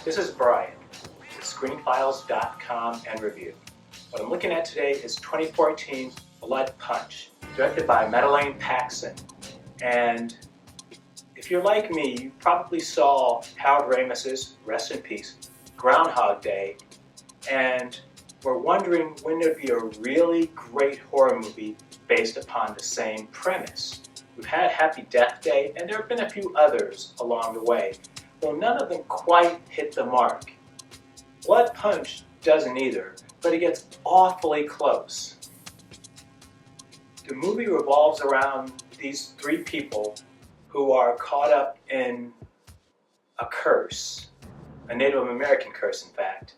This is Brian with ScreenFiles.com and Review. What I'm looking at today is 2014's Blood Punch, directed by Madeleine Paxson. And if you're like me, you probably saw Harold Ramis's, rest in peace, Groundhog Day, and were wondering when there'd be a really great horror movie based upon the same premise. We've had Happy Death Day, and there have been a few others along the way, though none of them quite hit the mark. Blood Punch doesn't either, but it gets awfully close. The movie revolves around these three people who are caught up in a curse, a Native American curse in fact,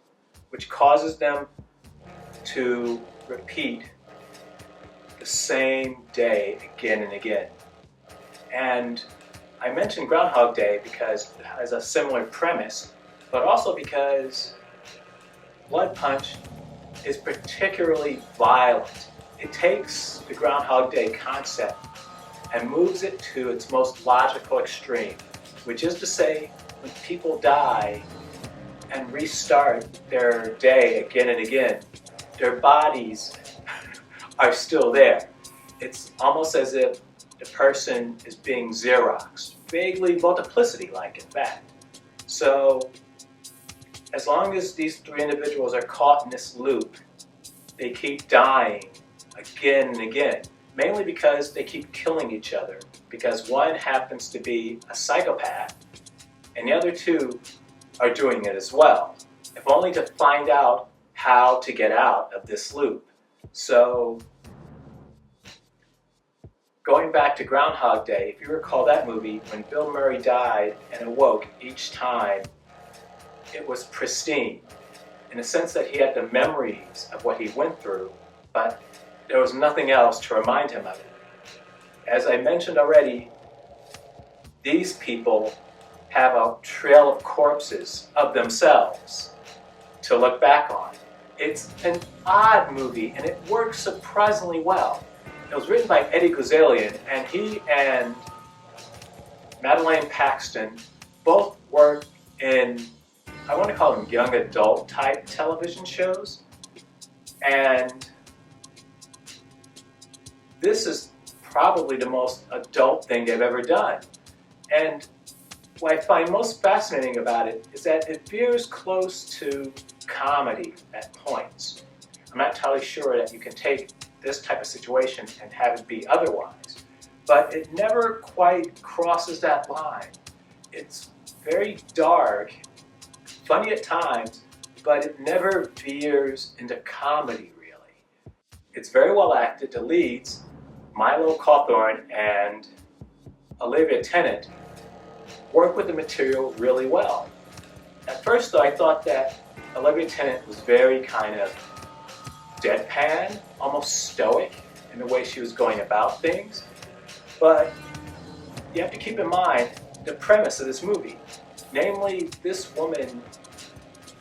which causes them to repeat the same day again and again. And I mentioned Groundhog Day because it has a similar premise, but also because Blood Punch is particularly violent. It takes the Groundhog Day concept and moves it to its most logical extreme, which is to say, when people die and restart their day again and again, their bodies are still there. It's almost as if the person is being Xeroxed, vaguely multiplicity-like in fact. So as long as these three individuals are caught in this loop, they keep dying again and again, mainly because they keep killing each other, because one happens to be a psychopath and the other two are doing it as well, if only to find out how to get out of this loop. So going back to Groundhog Day, if you recall that movie, when Bill Murray died and awoke each time, it was pristine, in the sense that he had the memories of what he went through, but there was nothing else to remind him of it. As I mentioned already, these people have a trail of corpses of themselves to look back on. It's an odd movie, and it works surprisingly well. It was written by Eddie Gazalian, and he and Madeleine Paxson both work in, I want to call them young adult type television shows. And this is probably the most adult thing they've ever done. And what I find most fascinating about it is that it veers close to comedy at points. I'm not entirely sure that you can take this type of situation and have it be otherwise, but it never quite crosses that line. It's very dark, funny at times, but it never veers into comedy really. It's very well acted. The leads, Milo Cawthorn and Olivia Tennant, work with the material really well. At first though, I thought that Olivia Tennant was very kind of deadpan, almost stoic in the way she was going about things. But you have to keep in mind the premise of this movie. Namely, this woman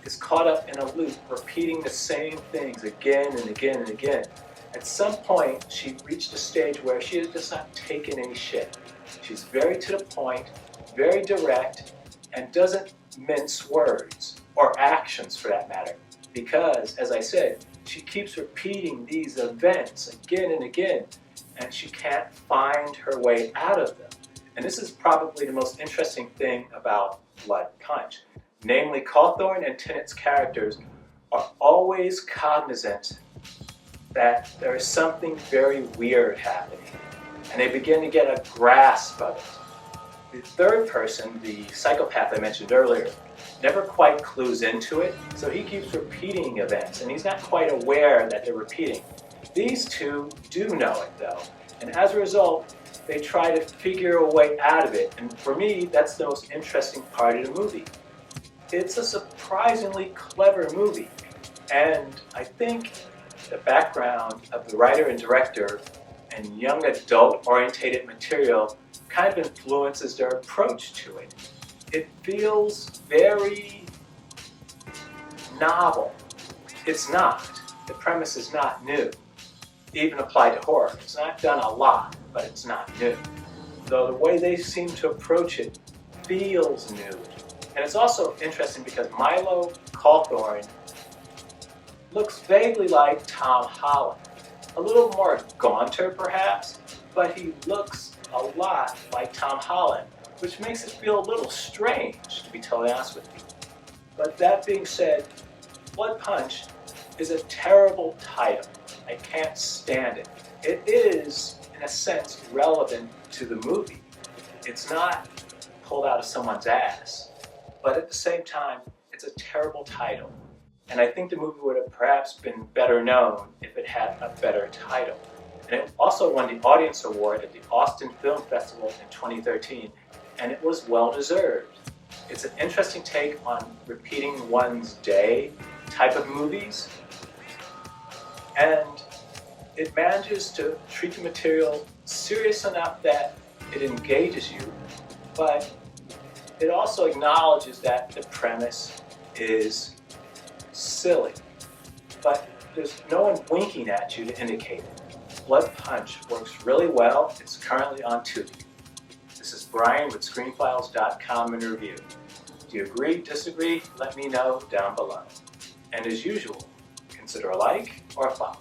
is caught up in a loop, repeating the same things again and again and again. At some point, she reached a stage where she is just not taking any shit. She's very to the point, very direct, and doesn't mince words, or actions for that matter. Because, as I said, she keeps repeating these events again and again, and she can't find her way out of them. And this is probably the most interesting thing about Blood Punch. Namely, Cawthorn and Tennant's characters are always cognizant that there is something very weird happening, and they begin to get a grasp of it. The third person, the psychopath I mentioned earlier, never quite clues into it, so he keeps repeating events, and he's not quite aware that they're repeating. These two do know it though, and as a result, they try to figure a way out of it, and for me, that's the most interesting part of the movie. It's a surprisingly clever movie, and I think the background of the writer and director and young adult orientated material kind of influences their approach to it. It feels very novel. It's not. The premise is not new, even applied to horror. It's not done a lot, but it's not new. Though the way they seem to approach it feels new. And it's also interesting because Milo Cawthorn looks vaguely like Tom Holland. A little more gaunter perhaps, but he looks a lot like Tom Holland, which makes it feel a little strange, to be totally honest with you. But that being said, Blood Punch is a terrible title. I can't stand it. It is, in a sense, relevant to the movie. It's not pulled out of someone's ass, but at the same time, it's a terrible title. And I think the movie would have perhaps been better known if it had a better title. And it also won the Audience Award at the Austin Film Festival in 2013, and it was well deserved. It's an interesting take on repeating one's day type of movies, and it manages to treat the material serious enough that it engages you, but it also acknowledges that the premise is silly. But there's no one winking at you to indicate it. Blood Punch works really well. It's currently on Tubi. This is Brian with ScreenFiles.com in review. Do you agree, disagree? Let me know down below. And as usual, consider a like or a follow.